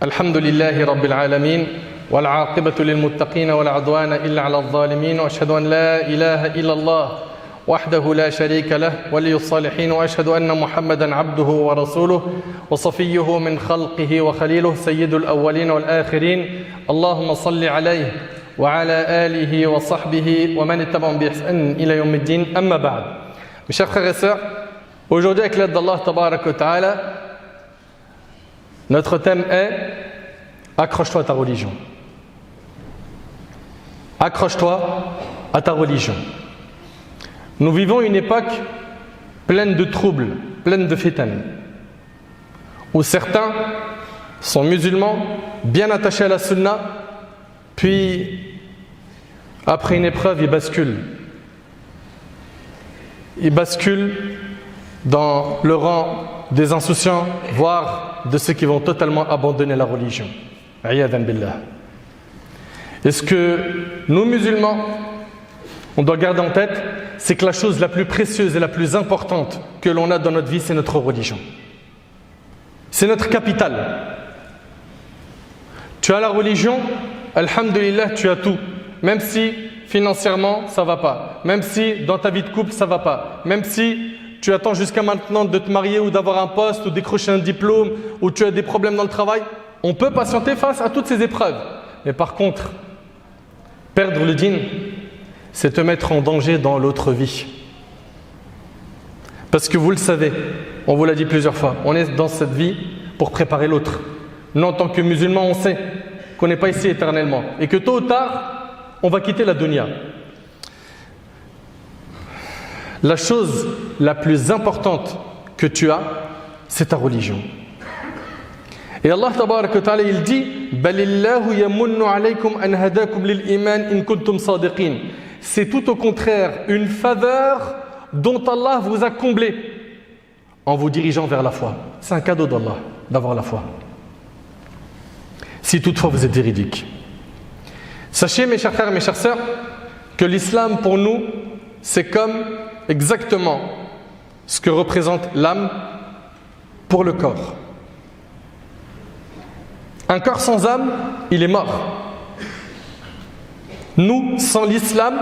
الحمد لله رب العالمين والعاقبة للمتقين ولا عدوان إلا على الظالمين وأشهد أن لا إله إلا الله وحده لا شريك له ولي الصالحين وأشهد أن محمدا عبده ورسوله وصفيه من خلقه وخليله سيد الأولين والآخرين اللهم صل عليه وعلى آله وصحبه ومن اتبعهم بإحسان إلى يوم الدين أما بعد. Mes chers frères et sœurs, aujourd'hui avec l'aide d'Allah Tabarak wa Ta'ala, notre thème est accroche-toi à ta religion. Accroche-toi à ta religion. Nous vivons une époque pleine de troubles, pleine de fitan, où certains sont musulmans, bien attachés à la sunna, puis après une épreuve, ils basculent. Ils basculent dans le rang des insouciants, voire de ceux qui vont totalement abandonner la religion. Ayyadhan billah. Et ce que nous musulmans, on doit garder en tête, c'est que la chose la plus précieuse et la plus importante que l'on a dans notre vie, c'est notre religion. C'est notre capital. Tu as la religion, alhamdulillah, tu as tout. Même si financièrement, ça ne va pas. Même si dans ta vie de couple, ça ne va pas. Même si tu attends jusqu'à maintenant de te marier ou d'avoir un poste ou décrocher un diplôme ou tu as des problèmes dans le travail, on peut patienter face à toutes ces épreuves. Mais par contre, perdre le dîn, c'est te mettre en danger dans l'autre vie. Parce que vous le savez, on vous l'a dit plusieurs fois, on est dans cette vie pour préparer l'autre. Nous, en tant que musulmans, on sait qu'on n'est pas ici éternellement et que tôt ou tard, on va quitter la dunya. La chose la plus importante que tu as, c'est ta religion. Et Allah Tabarak wa Ta'ala, il dit Balillahu yamunnu alaykum an hadakum lil iman in kuntum sadiqin. C'est tout au contraire une faveur dont Allah vous a comblé en vous dirigeant vers la foi. C'est un cadeau d'Allah d'avoir la foi. Si toutefois vous êtes véridique. Sachez, mes chers frères et mes chères sœurs, que l'islam pour nous, c'est comme exactement ce que représente l'âme pour le corps. Un corps sans âme, il est mort. Nous, sans l'islam,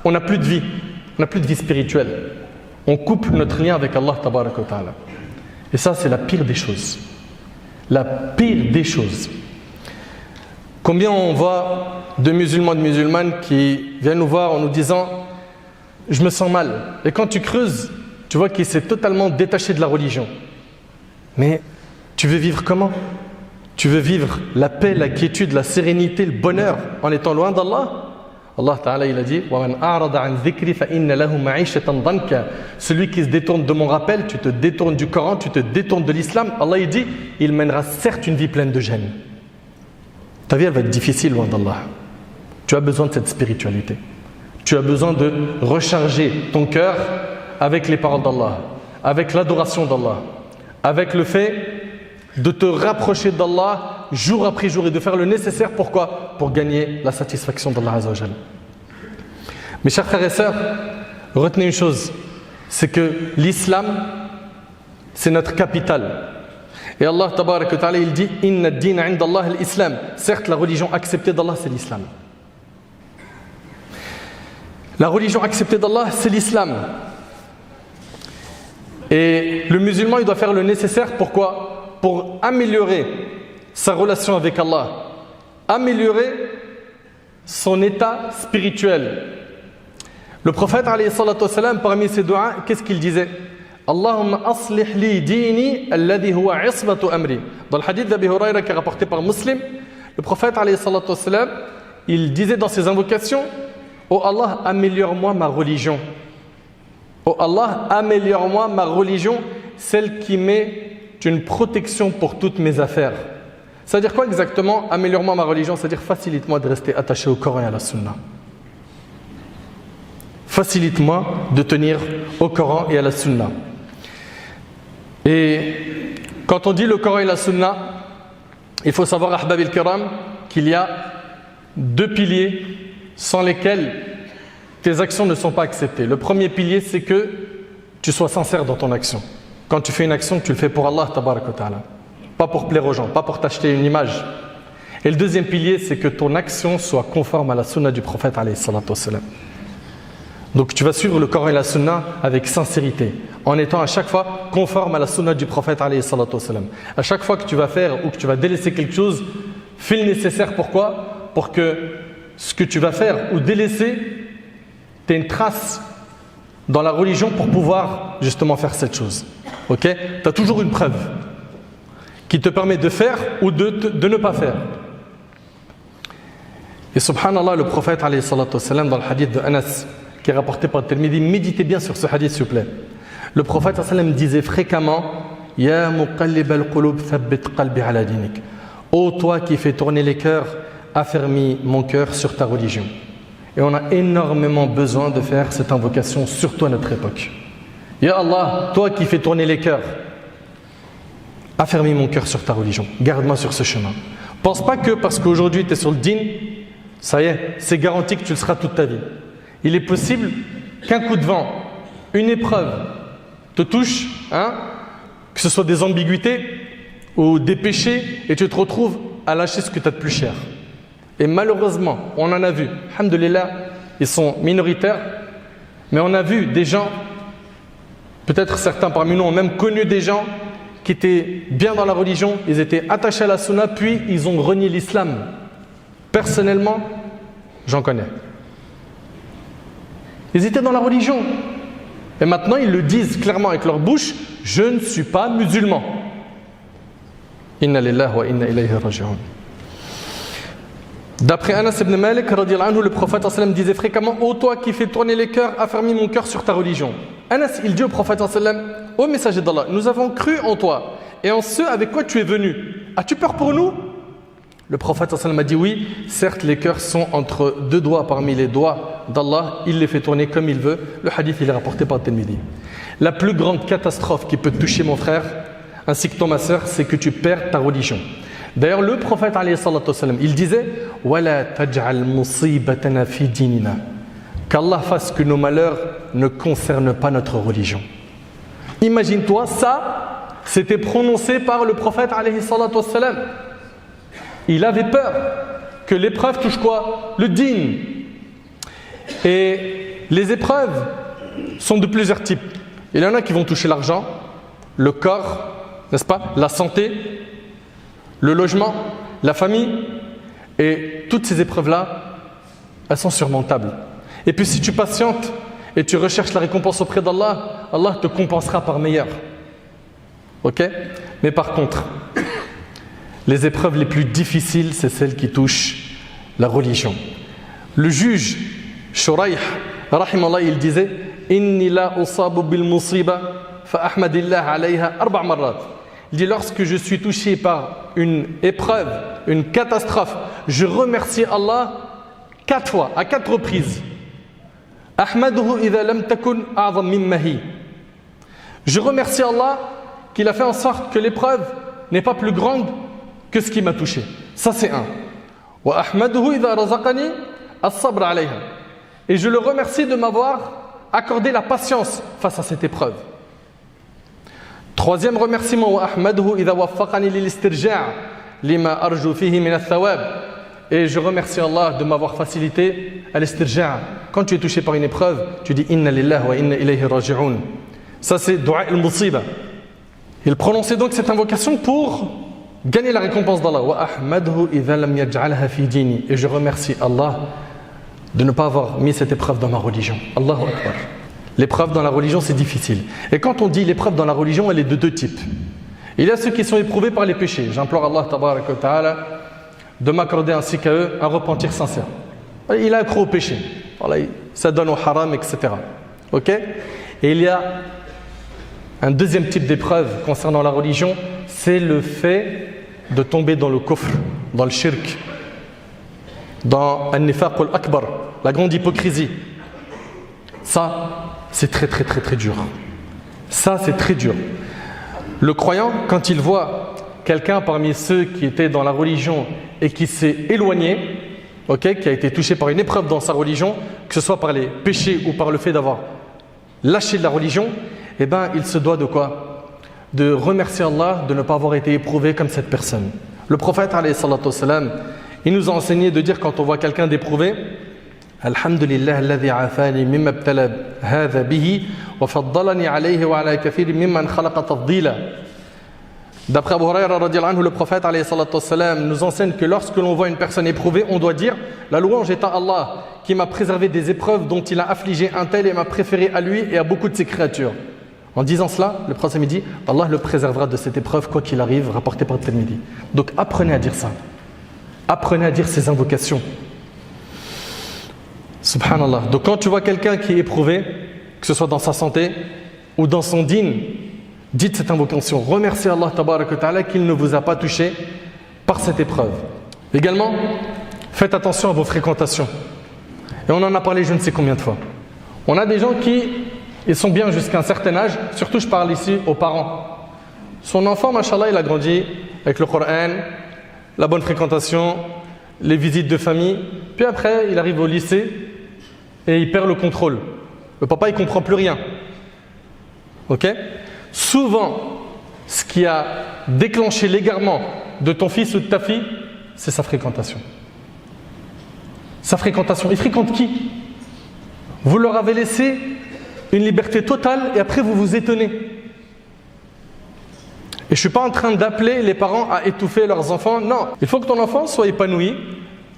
on n'a plus de vie. On n'a plus de vie spirituelle. On coupe notre lien avec Allah Tabarak wa Ta'ala. Et ça, c'est la pire des choses. La pire des choses. Combien on voit de musulmans, de musulmanes qui viennent nous voir en nous disant « Je me sens mal ». Et quand tu creuses, tu vois qu'il s'est totalement détaché de la religion. Mais tu veux vivre comment ? Tu veux vivre la paix, la quiétude, la sérénité, le bonheur en étant loin d'Allah ? Allah Ta'ala, il a dit وَمَنْ أَعْرَضَ عَنْ ذِكْرِ فَإِنَّ لَهُ مَعِيشَةً ضَنْكَ. Celui qui se détourne de mon rappel, tu te détournes du Coran, tu te détournes de l'islam, Allah il dit, il mènera certes une vie pleine de gêne. Ta vie elle va être difficile loin d'Allah. Tu as besoin de cette spiritualité. Tu as besoin de recharger ton cœur avec les paroles d'Allah, avec l'adoration d'Allah, avec le fait de te rapprocher d'Allah jour après jour et de faire le nécessaire. Pourquoi ? Pour gagner la satisfaction d'Allah Azza wa Jal. Mes chers frères et sœurs, retenez une chose, c'est que l'islam, c'est notre capital. Et Allah Tabarak wa Ta'ala, il dit Inna ad-dina 'inda Allah al-Islam. Certes, la religion acceptée d'Allah, c'est l'islam. La religion acceptée d'Allah, c'est l'islam. Et le musulman, il doit faire le nécessaire. Pourquoi ? Pour améliorer sa relation avec Allah, améliorer son état spirituel. Le prophète, alayhi salatu wassalam, parmi ses doigts, qu'est-ce qu'il disait ? Allahumma aslih li dini alladhi huwa ismatu amri. Dans le hadith d'Abi Huraira qui est rapporté par Muslim, le prophète, alayhi salatu wassalam, il disait dans ses invocations, oh Allah, améliore-moi ma religion. Oh Allah, améliore-moi ma religion, celle qui met une protection pour toutes mes affaires. C'est-à-dire quoi exactement ? Améliore-moi ma religion, c'est-à-dire facilite-moi de rester attaché au Coran et à la Sunna. Facilite-moi de tenir au Coran et à la Sunna. Et quand on dit le Coran et la Sunna, il faut savoir, Ahbab al-Kiram, qu'il y a deux piliers sans lesquels tes actions ne sont pas acceptées. Le premier pilier, c'est que tu sois sincère dans ton action. Quand tu fais une action, tu le fais pour Allah Tabarak wa Ta'ala. pas pour plaire aux gens, pas pour t'acheter une image. Et le deuxième pilier, c'est que ton action soit conforme à la sunna du prophète alayhi salatu wassalam. Donc tu vas suivre le Coran et la sunna avec sincérité, en étant à chaque fois conforme à la sunna du prophète alayhi salatu wassalam. À chaque fois que tu vas faire ou que tu vas délaisser quelque chose, fais le nécessaire. Pourquoi ? Pour que ce que tu vas faire ou délaisser, tu aies une trace dans la religion pour pouvoir justement faire cette chose. Ok ? Tu as toujours une preuve qui te permet de faire ou de ne pas faire. Et subhanallah, le prophète alayhi salatu wassalam, dans le hadith de Anas, qui est rapporté par Tirmidhi, méditez bien sur ce hadith s'il vous plaît. Le prophète sallallahu alayhi wa sallam disait fréquemment Ya muqallib al-qulub thabbit qalbi ala dinik. Ô toi qui fais tourner les cœurs, affermis mon cœur sur ta religion. Et on a énormément besoin de faire cette invocation, surtout à notre époque. Ya Allah, toi qui fais tourner les cœurs, affermis mon cœur sur ta religion, garde-moi sur ce chemin. Pense pas que parce qu'aujourd'hui tu es sur le din, ça y est, c'est garanti que tu le seras toute ta vie. Il est possible qu'un coup de vent, une épreuve te touche, que ce soit des ambiguïtés ou des péchés, et tu te retrouves à lâcher ce que tu as de plus cher. Et malheureusement, on en a vu, alhamdoulilah, ils sont minoritaires, mais on a vu des gens, peut-être certains parmi nous ont même connu des gens qui étaient bien dans la religion, ils étaient attachés à la sunna, puis ils ont renié l'islam. Personnellement, j'en connais. Ils étaient dans la religion. Et maintenant, ils le disent clairement avec leur bouche, je ne suis pas musulman. Inna lillahi wa inna ilayhi raji'un. D'après Anas ibn Malik, le prophète sallam disait fréquemment ô toi qui fais tourner les cœurs, affermis mon cœur sur ta religion. Anas, il dit au prophète sallam ô messager d'Allah, nous avons cru en toi et en ceux avec quoi tu es venu. As-tu peur pour nous? Le prophète sallam a dit oui, certes les cœurs sont entre deux doigts parmi les doigts d'Allah, il les fait tourner comme il veut. Le hadith il est rapporté par Tirmidhi. La plus grande catastrophe qui peut te toucher mon frère, ainsi que toi ma sœur, c'est que tu perds ta religion. D'ailleurs, le prophète il disait Wala taj'al musibatana fi dinina. Qu'Allah fasse que nos malheurs ne concernent pas notre religion. Imagine-toi, ça, c'était prononcé par le prophète Il avait peur que l'épreuve touche quoi? Le din. Et les épreuves sont de plusieurs types. Il y en a qui vont toucher l'argent, le corps, n'est-ce pas? La santé, le logement, la famille, et toutes ces épreuves-là, elles sont surmontables. Et puis si tu patientes et tu recherches la récompense auprès d'Allah, Allah te compensera par meilleur. Ok? Mais par contre, les épreuves les plus difficiles, c'est celles qui touchent la religion. Le juge Shuraih, rahimallah, il disait Inni la usabu bil musiba fa ahmadillah alayha arba' marrat. Il dit lorsque je suis touché par une épreuve, une catastrophe, je remercie Allah 4 fois, à 4 reprises. Ahmaduhu idha lam takun a'zam mimma hi. Je remercie Allah qu'il a fait en sorte que l'épreuve n'est pas plus grande que ce qui m'a touché. Ça c'est un. Wa ahmaduhu idha razaqani as-sabr alayha. Et je le remercie de m'avoir accordé la patience face à cette épreuve. Troisième remerciement, wa ahmaduhu idha waffaqani lil istirja' lima arju fihi min ath-thawab. Et je remercie Allah de m'avoir facilité à l'istirja'. Quand tu es touché par une épreuve, tu dis inna lillahi wa inna ilayhi raji'un. Ça c'est dua al-musiba. Il prononçait donc cette invocation pour gagner la récompense d'Allah. Wa ahmaduhu idha lam yaj'alha fi dini. Et je remercie Allah de ne pas avoir mis cette épreuve dans ma religion. Allahu Akbar. L'épreuve dans la religion, c'est difficile. Et quand on dit l'épreuve dans la religion, elle est de 2 types. Il y a ceux qui sont éprouvés par les péchés. J'implore Allah tabaraka wa ta'ala de m'accorder ainsi qu'à eux un repentir sincère. Il a accro au péché. Voilà, ça donne au haram, etc. Ok? Et il y a un deuxième type d'épreuve concernant la religion, c'est le fait de tomber dans le kufr, dans le shirk, dans al-nifaq al-akbar, la grande hypocrisie. Ça, c'est très très très très dur. Ça, c'est très dur. Le croyant, quand il voit quelqu'un parmi ceux qui étaient dans la religion et qui s'est éloigné, okay, qui a été touché par une épreuve dans sa religion, que ce soit par les péchés ou par le fait d'avoir lâché de la religion, eh ben, il se doit de quoi? de remercier Allah de ne pas avoir été éprouvé comme cette personne. Le prophète, alayhi salatu wassalam, il nous a enseigné de dire quand on voit quelqu'un d'éprouvé, Alhamdulillah alladhi afani mimma ibtala hadha bihi wa faddalani alayhi wa ala kathirin mimman khalaqa tafdila. D'après Abu Hurayra radiyallahu anhu, le prophète alayhi salatu wassalam nous enseigne que lorsque l'on voit une personne éprouvée, on doit dire la louange est à Allah qui m'a préservé des épreuves dont il a affligé un tel et m'a préféré à lui et à beaucoup de ses créatures. En disant cela, le prophète dit Allah le préservera de cette épreuve quoi qu'il arrive, rapporté par Tirmidhi. Donc apprenez à dire ça. Apprenez à dire ces invocations. Subhanallah. Donc quand tu vois quelqu'un qui est éprouvé, que ce soit dans sa santé ou dans son dîn, dites cette invocation. Remerciez Allah tabarak wa ta'ala qu'il ne vous a pas touché par cette épreuve. Également, faites attention à vos fréquentations. Et on en a parlé je ne sais combien de fois. On a des gens qui ils sont bien jusqu'à un certain âge, surtout je parle ici aux parents. Son enfant, machallah, il a grandi avec le Coran, la bonne fréquentation, les visites de famille. Puis après, il arrive au lycée et il perd le contrôle. Le papa, il ne comprend plus rien. Ok ? Souvent, ce qui a déclenché l'égarement de ton fils ou de ta fille, c'est sa fréquentation. Sa fréquentation. Il fréquente qui ? Vous leur avez laissé une liberté totale et après vous vous étonnez. Et je ne suis pas en train d'appeler les parents à étouffer leurs enfants. Non, il faut que ton enfant soit épanoui,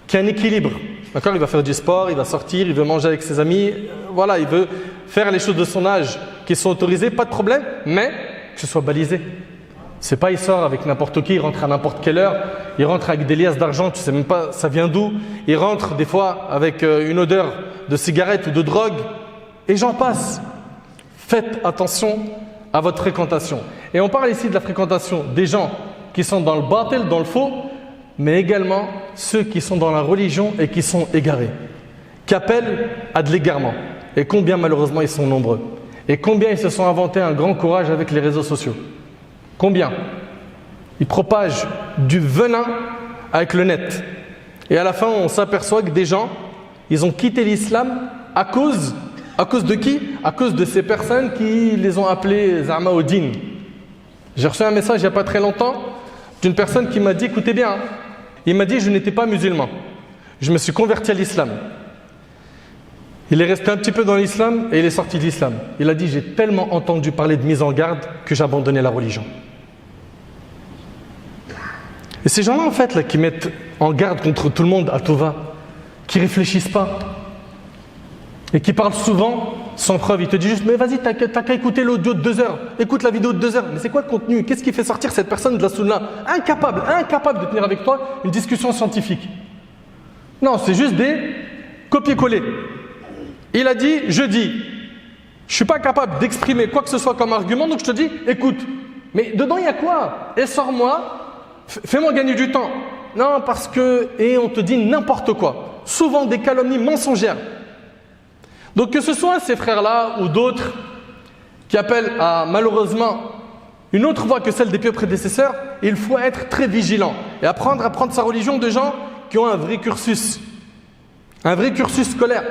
qu'il y ait un équilibre. D'accord ? Il va faire du sport, il va sortir, il veut manger avec ses amis. Voilà, il veut faire les choses de son âge qui sont autorisées, pas de problème, mais que ce soit balisé. C'est pas il sort avec n'importe qui, il rentre à n'importe quelle heure, il rentre avec des liasses d'argent, tu sais même pas ça vient d'où. Il rentre des fois avec une odeur de cigarette ou de drogue. Et j'en passe. Faites attention à votre fréquentation. Et on parle ici de la fréquentation des gens qui sont dans le batil, dans le faux, mais également ceux qui sont dans la religion et qui sont égarés, qui appellent à de l'égarement. Et combien malheureusement ils sont nombreux. Et combien ils se sont inventés un grand courage avec les réseaux sociaux. Combien ? Ils propagent du venin avec le net. Et à la fin, on s'aperçoit que des gens, ils ont quitté l'islam à cause de qui ? À cause de ces personnes qui les ont appelés Zama au din. J'ai reçu un message il n'y a pas très longtemps d'une personne qui m'a dit, écoutez bien, il m'a dit je n'étais pas musulman. Je me suis converti à l'islam. Il est resté un petit peu dans l'islam et il est sorti de l'islam. Il a dit j'ai tellement entendu parler de mise en garde que j'ai abandonné la religion. Et ces gens-là en fait là, qui mettent en garde contre tout le monde à tout va, qui réfléchissent pas, et qui parle souvent sans preuve. Il te dit juste, mais vas-y, t'as qu'à écouter l'audio de 2 heures. Écoute la vidéo de 2 heures. Mais c'est quoi le contenu ? Qu'est-ce qui fait sortir cette personne de la sunna ? Incapable de tenir avec toi une discussion scientifique. Non, c'est juste des copier-coller. Il a dit, je dis. Je ne suis pas capable d'exprimer quoi que ce soit comme argument, donc je te dis, écoute. Mais dedans, il y a quoi ? Et sors-moi, fais-moi gagner du temps. Non, parce que... Et on te dit n'importe quoi. Souvent des calomnies mensongères. Donc que ce soit ces frères-là ou d'autres qui appellent à malheureusement une autre voie que celle des pieux prédécesseurs, il faut être très vigilant et apprendre à prendre sa religion de gens qui ont un vrai cursus scolaire,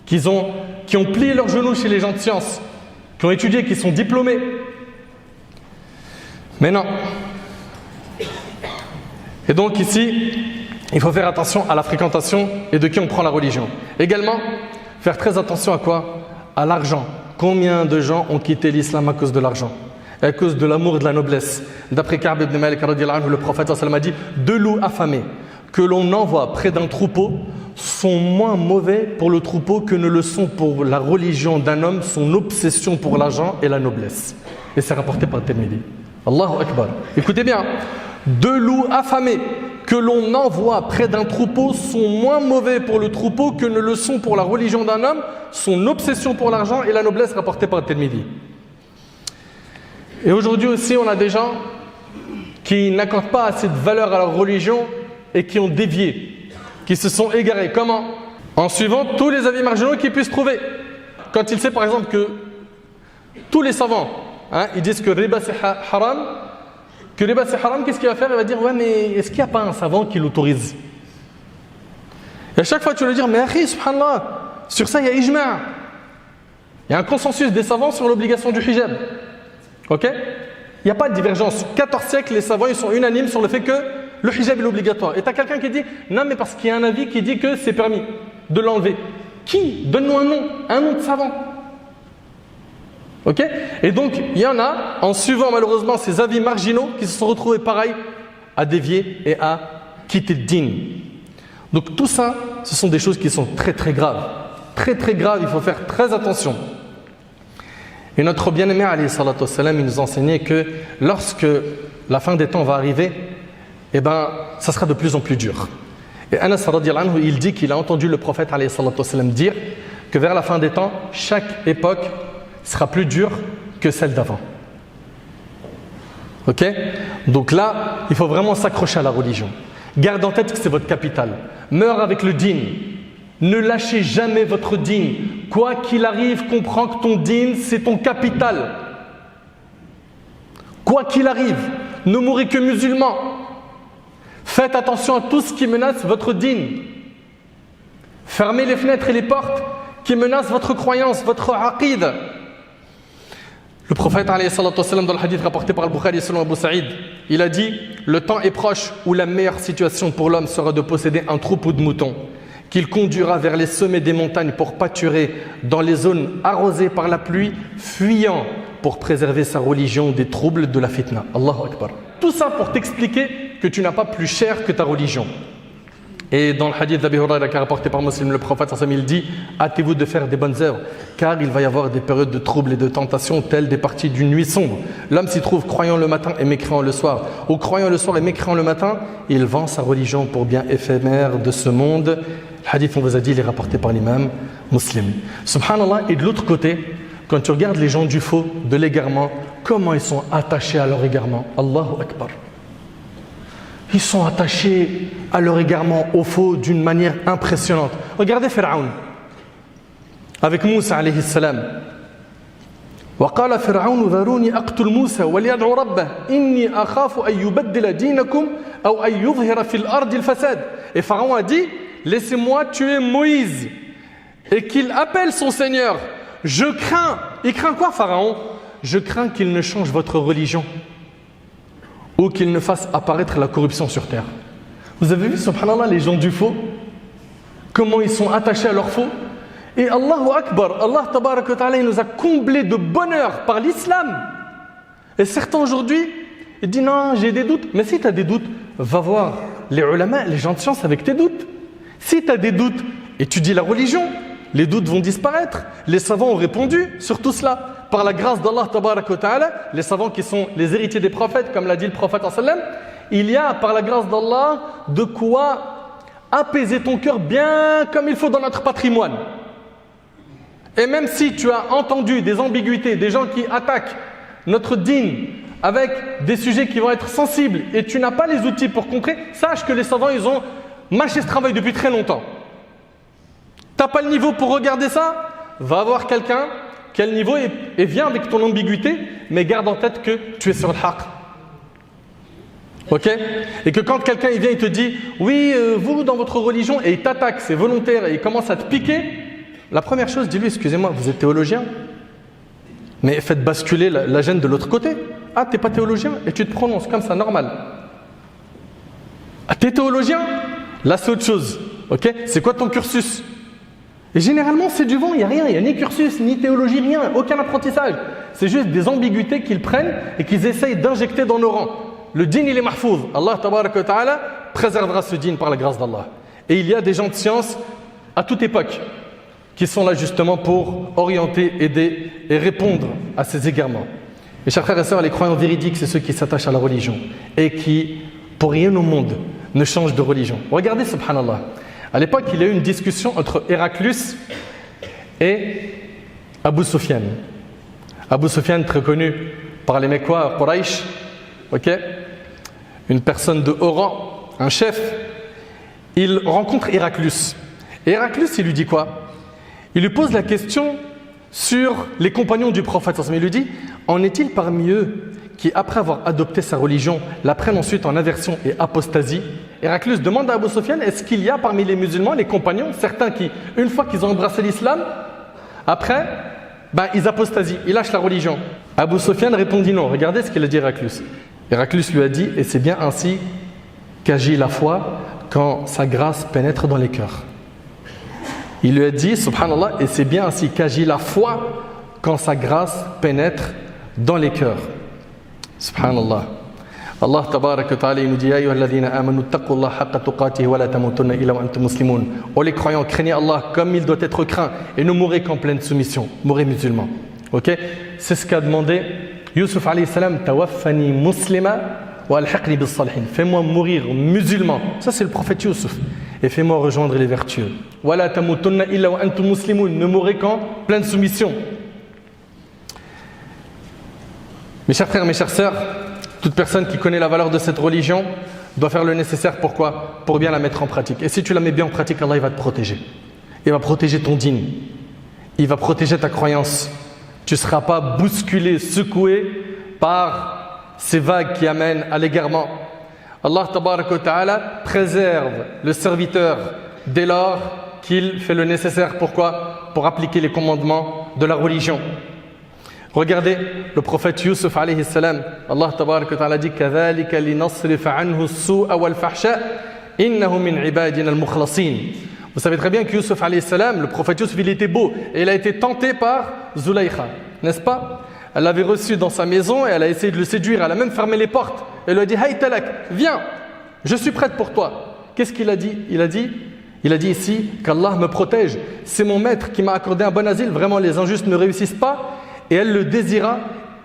qui ont plié leurs genoux chez les gens de science, qui ont étudié, qui sont diplômés. Mais non. Et donc ici, il faut faire attention à la fréquentation et de qui on prend la religion. Également, faire très attention à quoi ? À l'argent. Combien de gens ont quitté l'islam à cause de l'argent ? À cause de l'amour et de la noblesse. D'après Ka'b ibn Malik, le prophète a dit « Deux loups affamés que l'on envoie près d'un troupeau sont moins mauvais pour le troupeau que ne le sont pour la religion d'un homme, son obsession pour l'argent et la noblesse. » Et c'est rapporté par Tirmidhi. Allahu Akbar. Écoutez bien. 2 loups affamés que l'on envoie près d'un troupeau sont moins mauvais pour le troupeau que ne le sont pour la religion d'un homme, son obsession pour l'argent et la noblesse rapportée par Tirmidhi. Et aujourd'hui aussi, on a des gens qui n'accordent pas assez de valeur à leur religion et qui ont dévié, qui se sont égarés. Comment ? En suivant tous les avis marginaux qu'ils puissent trouver. Quand il sait par exemple que tous les savants, ils disent que riba c'est haram, qu'est-ce qu'il va faire ? Il va dire, ouais, mais est-ce qu'il n'y a pas un savant qui l'autorise ? Et à chaque fois, tu vas lui dire, mais akhi, subhanallah, sur ça, il y a ijma'. Il y a un consensus des savants sur l'obligation du hijab. Ok? Il n'y a pas de divergence. 14 siècles, les savants ils sont unanimes sur le fait que le hijab est obligatoire. Et tu as quelqu'un qui dit non, mais parce qu'il y a un avis qui dit que c'est permis de l'enlever. Qui? Donne-nous un nom de savant. Ok? Et donc, il y en a, en suivant malheureusement ces avis marginaux, qui se sont retrouvés pareil à dévier et à quitter le din. Donc tout ça, ce sont des choses qui sont très très graves. Très très graves, il faut faire très attention. Et notre bien-aimé, alayhi salatu wassalam, il nous enseignait que lorsque la fin des temps va arriver, eh ben, ça sera de plus en plus dur. Et Anas radiyallahu anhu, il dit qu'il a entendu le prophète alayhi salatu wassalam dire que vers la fin des temps, chaque époque sera plus dure que celle d'avant. Ok? Donc là, il faut vraiment s'accrocher à la religion. Garde en tête que c'est votre capital. Meurs avec le din. Ne lâchez jamais votre din. Quoi qu'il arrive, comprends que ton din, c'est ton capital. Quoi qu'il arrive, ne mourrez que musulman. Faites attention à tout ce qui menace votre din. Fermez les fenêtres et les portes qui menacent votre croyance, votre aqid. Le prophète alayhi salatu wassalam, dans le hadith rapporté par Al-Bukhari selon Abu Saïd, il a dit « Le temps est proche où la meilleure situation pour l'homme sera de posséder un troupeau de moutons qu'il conduira vers les sommets des montagnes pour pâturer dans les zones arrosées par la pluie, fuyant pour préserver sa religion des troubles de la fitna. » Allahu Akbar. Tout ça pour t'expliquer que tu n'as pas plus cher que ta religion. Et dans le hadith d'Abi Huraira qui est rapporté par Muslim, le prophète il dit « Hâtez-vous de faire des bonnes œuvres, car il va y avoir des périodes de troubles et de tentation telles des parties d'une nuit sombre. L'homme s'y trouve croyant le matin et mécréant le soir. Ou croyant le soir et mécréant le matin, il vend sa religion pour bien éphémère de ce monde. » Le hadith, on vous a dit, il est rapporté par l'imam Muslim. Subhanallah, et de l'autre côté, quand tu regardes les gens du faux, de l'égarement, comment ils sont attachés à leur égarement. Allahu Akbar. Ils sont attachés à leur égarement au faux d'une manière impressionnante. Regardez Pharaon avec Moussa alayhi salam. وقال فرعون ذروني أقتل موسى وليدعو ربه إني أخاف أن يبدل دينكم أو أن يظهر في الأرض الفساد. Et Pharaon a dit laissez-moi tuer Moïse et qu'il appelle son Seigneur. Je crains. Il craint quoi Pharaon? Je crains qu'il ne change votre religion ou qu'il ne fasse apparaître la corruption sur terre. Vous avez vu, subhanallah, les gens du faux, comment ils sont attachés à leur faux. Et Allahu Akbar, Allah tabaraka wa ta'ala, il nous a comblés de bonheur par l'islam. Et certains aujourd'hui, ils disent non, j'ai des doutes. Mais si tu as des doutes, va voir les ulama, les gens de science avec tes doutes. Si tu as des doutes, étudie la religion, les doutes vont disparaître. Les savants ont répondu sur tout cela. Par la grâce d'Allah tabaraka wa ta'ala, les savants qui sont les héritiers des prophètes, comme l'a dit le prophète sallam, il y a par la grâce d'Allah de quoi apaiser ton cœur bien comme il faut dans notre patrimoine. Et même si tu as entendu des ambiguïtés, des gens qui attaquent notre dîn avec des sujets qui vont être sensibles et tu n'as pas les outils pour contrer, sache que les savants ils ont mâché ce travail depuis très longtemps. Tu n'as pas le niveau pour regarder ça, va voir quelqu'un qui a le niveau et viens avec ton ambiguïté, mais garde en tête que tu es sur le haqq. Ok? Et que quand quelqu'un il vient, il te dit oui, vous dans votre religion, et il t'attaque, c'est volontaire, et il commence à te piquer, la première chose, dis-lui excusez-moi, vous êtes théologien, mais faites basculer la gêne de l'autre côté. Ah, t'es pas théologien, et tu te prononces comme ça, normal. Ah, t'es théologien? Là, c'est autre chose. Ok? C'est quoi ton cursus? Et généralement, c'est du vent, il n'y a rien, il n'y a ni cursus, ni théologie, rien, aucun apprentissage. C'est juste des ambiguïtés qu'ils prennent et qu'ils essayent d'injecter dans nos rangs. Le dîn, il est mahfouz. Allah tabaraka wa ta'ala préservera ce dîn par la grâce d'Allah. Et il y a des gens de science à toute époque qui sont là justement pour orienter, aider et répondre à ces égarements. Mes chers frères et sœurs, les croyants véridiques, c'est ceux qui s'attachent à la religion et qui, pour rien au monde, ne changent de religion. Regardez, subhanallah. À l'époque, il y a eu une discussion entre Héraclus et Abu Sufyan. Abu Sufyan, très connu par les Mecquois, Quraysh, okay? Une personne de haut rang, un chef. Il rencontre Héraclus. Et Héraclus, il lui dit quoi? Il lui pose la question sur les compagnons du prophète. Il lui dit, en est-il parmi eux qui, après avoir adopté sa religion, la prennent ensuite en aversion et apostasie? Héraclus demande à Abu Sufyan, est-ce qu'il y a parmi les musulmans, les compagnons, certains qui, une fois qu'ils ont embrassé l'islam, après, ils apostasient, ils lâchent la religion. Abu Sufyan répondit non. Regardez ce qu'il a dit Héraclius. Héraclius lui a dit, et c'est bien ainsi qu'agit la foi quand sa grâce pénètre dans les cœurs. Il lui a dit, subhanallah, et c'est bien ainsi qu'agit la foi quand sa grâce pénètre dans les cœurs. Subhanallah. Allah tabaraka wa ta'ala nous dit Ya ayyuhalladhina amanu taqullaha haqqa tuqatihi wa la tamutunna illa wa antum muslimun. Oh les croyants, craignez Allah comme il doit être craint et ne mourrez qu'en pleine soumission. Mourrez musulmans. OK? C'est ce qu'a demandé Yusuf alayhi salam, tawaffani muslima wa alhiqni bis salihin. Fais-moi mourir musulman. Ça c'est le prophète Yusuf. Et fais-moi rejoindre les vertueux. Wa la tamutunna illa wa antum muslimun. Ne mourrez qu'en pleine soumission. Mes chers frères, mes chères sœurs, toute personne qui connaît la valeur de cette religion doit faire le nécessaire. Pourquoi? Pour bien la mettre en pratique. Et si tu la mets bien en pratique, Allah il va te protéger. Il va protéger ton dîn. Il va protéger ta croyance. Tu ne seras pas bousculé, secoué par ces vagues qui amènent à l'égarement. Allah tabaraka wa ta'ala préserve le serviteur dès lors qu'il fait le nécessaire. Pourquoi? Pour appliquer les commandements de la religion. Regardez le prophète Yusuf alayhi salam. Allah tabaraka wa ta'ala dit Kadhalika linasrifa anhu as-su'a wal fahsha innahu min ibadina al-mukhlasin. Vous savez très bien que Yusuf alayhi salam, le prophète Yusuf, il était beau et il a été tenté par Zulaykha, n'est-ce pas? Elle l'avait reçu dans sa maison et elle a essayé de le séduire, elle a même fermé les portes. Elle lui a dit Haytalak, viens, je suis prête pour toi. Qu'est-ce qu'il a dit? Il a dit ici qu'Allah me protège. C'est mon maître qui m'a accordé un bon asile. Vraiment, les injustes ne réussissent pas. Et elle le désira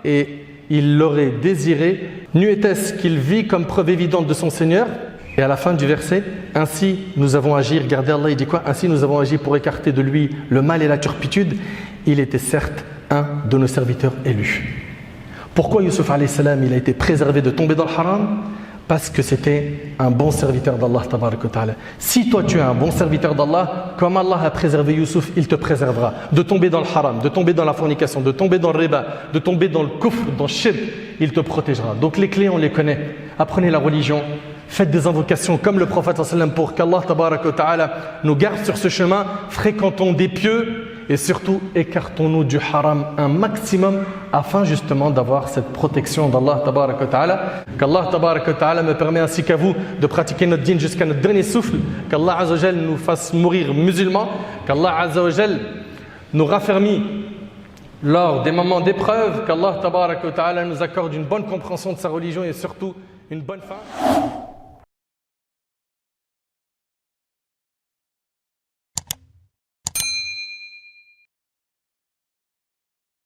et il l'aurait désiré. N'eût était-ce qu'il vit comme preuve évidente de son Seigneur. Et à la fin du verset, ainsi nous avons agi. Regardez Allah, il dit quoi? Ainsi nous avons agi pour écarter de lui le mal et la turpitude. Il était certes un de nos serviteurs élus. Pourquoi Yusuf alayhi salam, il a été préservé de tomber dans le haram? Parce que c'était un bon serviteur d'Allah tabaraka wa ta'ala. Si toi tu es un bon serviteur d'Allah, comme Allah a préservé Yusuf, il te préservera de tomber dans le haram, de tomber dans la fornication, de tomber dans le riba, de tomber dans le kufr, dans le shirk, il te protégera. Donc les clés on les connaît. Apprenez la religion, faites des invocations comme le prophète sallam pour qu'Allah tabaraka wa ta'ala nous garde sur ce chemin, fréquentons des pieux et surtout écartons-nous du haram un maximum afin justement d'avoir cette protection d'Allah tabaraka wa ta'ala. Qu'Allah tabaraka wa ta'ala me permet ainsi qu'à vous de pratiquer notre dîn jusqu'à notre dernier souffle. Qu'Allah azza wa jal nous fasse mourir musulmans. Qu'Allah azza wa jal nous raffermit lors des moments d'épreuve. Qu'Allah tabaraka wa ta'ala nous accorde une bonne compréhension de sa religion et surtout une bonne fin.